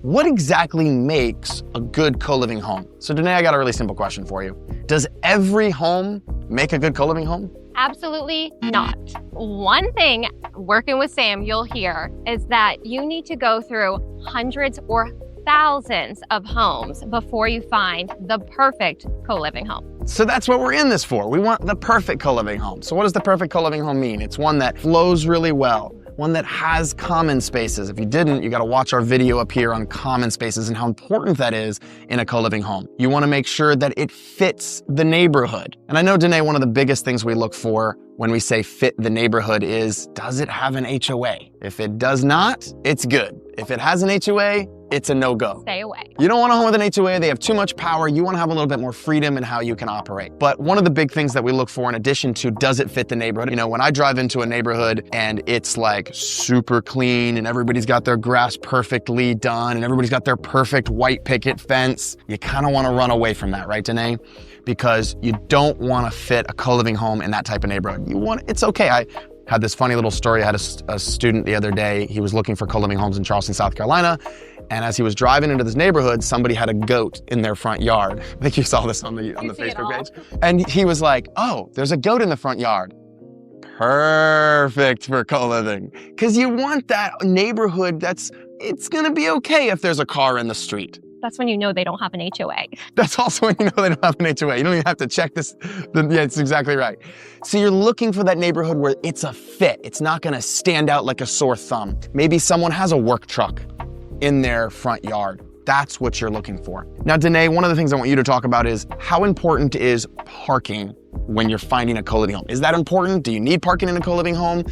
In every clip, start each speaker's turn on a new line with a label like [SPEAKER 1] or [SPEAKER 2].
[SPEAKER 1] What exactly makes a good co-living home? So Danae, I got a really simple question for you. Does every home make a good co-living home?
[SPEAKER 2] Absolutely not. One thing working with Sam you'll hear is that you need to go through hundreds or thousands of homes before you find the perfect co-living home.
[SPEAKER 1] So that's what we're in this for. We want the perfect co-living home. So what does the perfect co-living home mean? It's one that flows really well, one that has common spaces. If you didn't, you got to watch our video up here on common spaces and how important that is in a co-living home. You want to make sure that it fits the neighborhood. And I know, Danae, one of the biggest things we look for when we say fit the neighborhood is, does it have an HOA? If it does not, it's good. If it has an HOA, it's a no-go.
[SPEAKER 2] Stay away.
[SPEAKER 1] You don't want a home with an HOA. They have too much power. You want to have a little bit more freedom in how you can operate. But one of the big things that we look for in addition to, does it fit the neighborhood? You know, when I drive into a neighborhood and it's like super clean and everybody's got their grass perfectly done and everybody's got their perfect white picket fence, you kind of want to run away from that, right, Danae? Because you don't want to fit a co-living home in that type of neighborhood. It's okay. I had this funny little story. I had a student the other day. He was looking for co-living homes in Charleston, South Carolina. And as he was driving into this neighborhood, somebody had a goat in their front yard. I think you saw this on the Facebook page. And he was like, oh, there's a goat in the front yard. Perfect for co-living. Because you want that neighborhood it's gonna be okay if there's a car in the street.
[SPEAKER 2] That's when you know they don't have an HOA.
[SPEAKER 1] That's also when you know they don't have an HOA. You don't even have to check this. Yeah, it's exactly right. So you're looking for that neighborhood where it's a fit. It's not gonna stand out like a sore thumb. Maybe someone has a work truck in their front yard. That's what you're looking for. Now, Danae, one of the things I want you to talk about is how important is parking when you're finding a co-living home? Is that important? Do you need parking in a co-living home?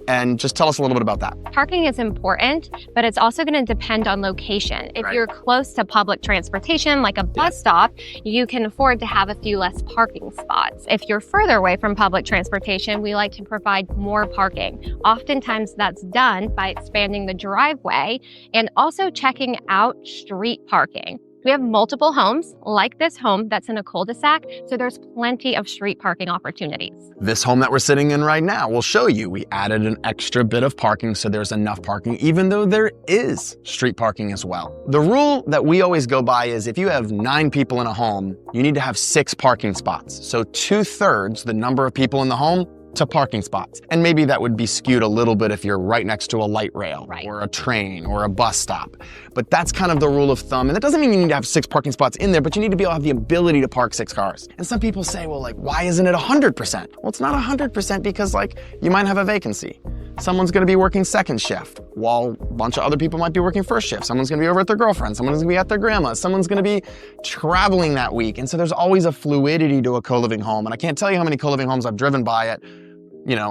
[SPEAKER 1] And just tell us a little bit about that.
[SPEAKER 2] Parking is important, but it's also going to depend on location. If you're close to public transportation, like a bus stop, you can afford to have a few less parking spots. If you're further away from public transportation, we like to provide more parking. Oftentimes that's done by expanding the driveway and also checking out street parking. We have multiple homes like this home that's in a cul-de-sac, so there's plenty of street parking opportunities.
[SPEAKER 1] This home that we're sitting in right now will show you we added an extra bit of parking so there's enough parking, even though there is street parking as well. The rule that we always go by is if you have 9 people in a home, you need to have 6 parking spots. So 2/3 the number of people in the home to parking spots. And maybe that would be skewed a little bit if you're right next to a light rail or a train or a bus stop. But that's kind of the rule of thumb. And that doesn't mean you need to have 6 parking spots in there, but you need to be able to have the ability to park 6 cars. And some people say, well, like, why isn't it 100%? Well, it's not 100% because you might have a vacancy. Someone's gonna be working second shift while a bunch of other people might be working first shift. Someone's gonna be over at their girlfriend. Someone's gonna be at their grandma's. Someone's gonna be traveling that week. And so there's always a fluidity to a co-living home. And I can't tell you how many co-living homes I've driven by at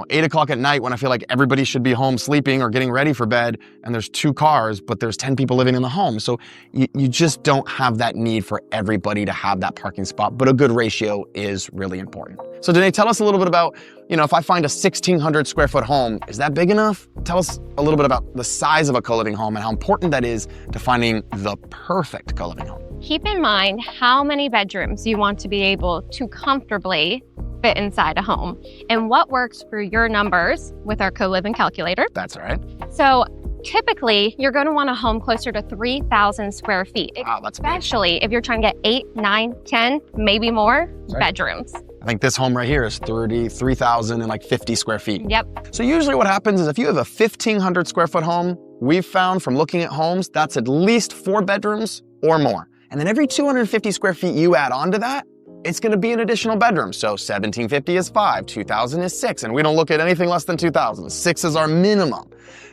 [SPEAKER 1] 8 o'clock at night when I feel like everybody should be home sleeping or getting ready for bed and there's 2 cars, but there's 10 people living in the home. So you just don't have that need for everybody to have that parking spot, but a good ratio is really important. So Danae, tell us a little bit about, if I find a 1,600 square foot home, is that big enough? Tell us a little bit about the size of a co-living home and how important that is to finding the perfect co-living home.
[SPEAKER 2] Keep in mind how many bedrooms you want to be able to comfortably fit inside a home and what works for your numbers with our co-living calculator.
[SPEAKER 1] That's right.
[SPEAKER 2] So typically you're going to want a home closer to 3,000 square feet,
[SPEAKER 1] wow, that's
[SPEAKER 2] especially if you're trying to get 8, 9, 10, maybe more bedrooms.
[SPEAKER 1] I think this home right here is 33,050 square feet.
[SPEAKER 2] Yep.
[SPEAKER 1] So usually what happens is if you have a 1,500 square foot home, we've found from looking at homes, that's at least 4 bedrooms or more. And then every 250 square feet you add onto that, it's gonna be an additional bedroom. So 1,750 is 5, 2,000 is 6, and we don't look at anything less than 2,000. 6 is our minimum.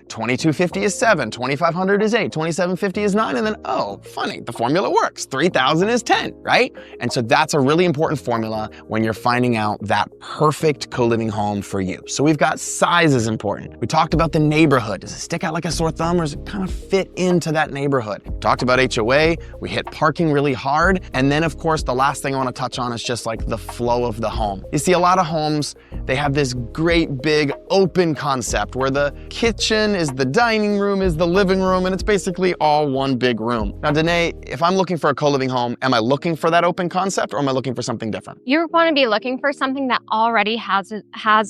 [SPEAKER 1] 2,250 is 7, 2,500 is 8, 2,750 is 9, and then, oh, funny, the formula works. 3,000 is 10, right? And so that's a really important formula when you're finding out that perfect co-living home for you. So we've got size is important. We talked about the neighborhood. Does it stick out like a sore thumb or does it kind of fit into that neighborhood? We talked about HOA, we hit parking really hard, and then of course the last thing I wanna touch on is just like the flow of the home. You see a lot of homes, they have this great big open concept where the kitchen is the dining room, is the living room, and it's basically all one big room. Now, Danae, if I'm looking for a co-living home, am I looking for that open concept or am I looking for something different?
[SPEAKER 2] You're going to be looking for something that already has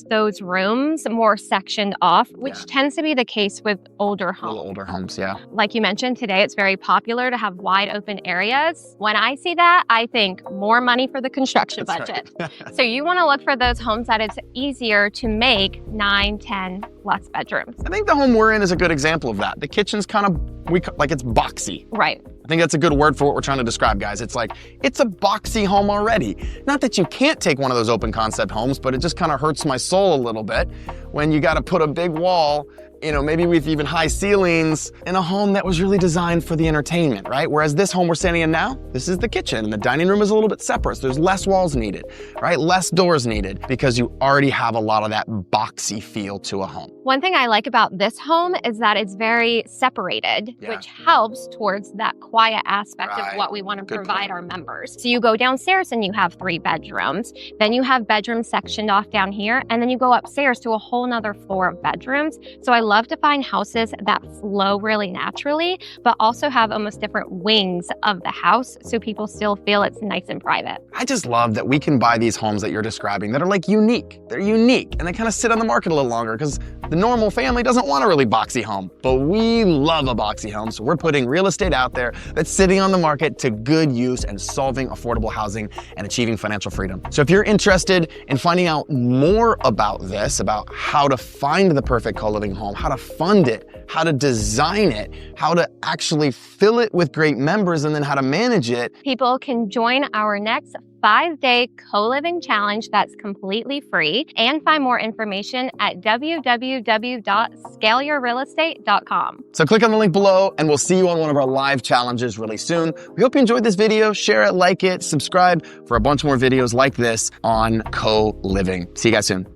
[SPEAKER 2] those rooms more sectioned off, which tends to be the case with older homes.
[SPEAKER 1] Little older homes, yeah.
[SPEAKER 2] Like you mentioned today, it's very popular to have wide open areas. When I see that, I think more money for the construction budget.
[SPEAKER 1] Right.
[SPEAKER 2] So you want to look for those homes that it's easier to make 9, 10 plus bedrooms.
[SPEAKER 1] I think the home we're in is a good example of that. The kitchen's kind of, like it's boxy.
[SPEAKER 2] Right.
[SPEAKER 1] I think that's a good word for what we're trying to describe, guys. It's like, it's a boxy home already. Not that you can't take one of those open concept homes, but it just kind of hurts my soul a little bit when you got to put a big wall, you know, maybe with even high ceilings in a home that was really designed for the entertainment, right? Whereas this home we're standing in now, this is the kitchen and the dining room is a little bit separate. So there's less walls needed, right? Less doors needed because you already have a lot of that boxy feel to a home.
[SPEAKER 2] One thing I like about this home is that it's very separated, which helps towards that quiet aspect of what we want to provide our members. So you go downstairs and you have 3 bedrooms, then you have bedrooms sectioned off down here, and then you go upstairs to a whole nother floor of bedrooms. So I love to find houses that flow really naturally, but also have almost different wings of the house so people still feel it's nice and private.
[SPEAKER 1] I just love that we can buy these homes that you're describing that are like unique. They're unique and they kind of sit on the market a little longer because the normal family doesn't want a really boxy home, but we love a boxy home. So we're putting real estate out there that's sitting on the market to good use and solving affordable housing and achieving financial freedom. So if you're interested in finding out more about this, about how to find the perfect co-living home, how to fund it, how to design it, how to actually fill it with great members, and then how to manage it,
[SPEAKER 2] people can join our next 5-day co-living challenge that's completely free, and find more information at www.scaleyourrealestate.com.
[SPEAKER 1] So click on the link below and we'll see you on one of our live challenges really soon. We hope you enjoyed this video. Share it, like it, subscribe for a bunch more videos like this on co-living. See you guys soon.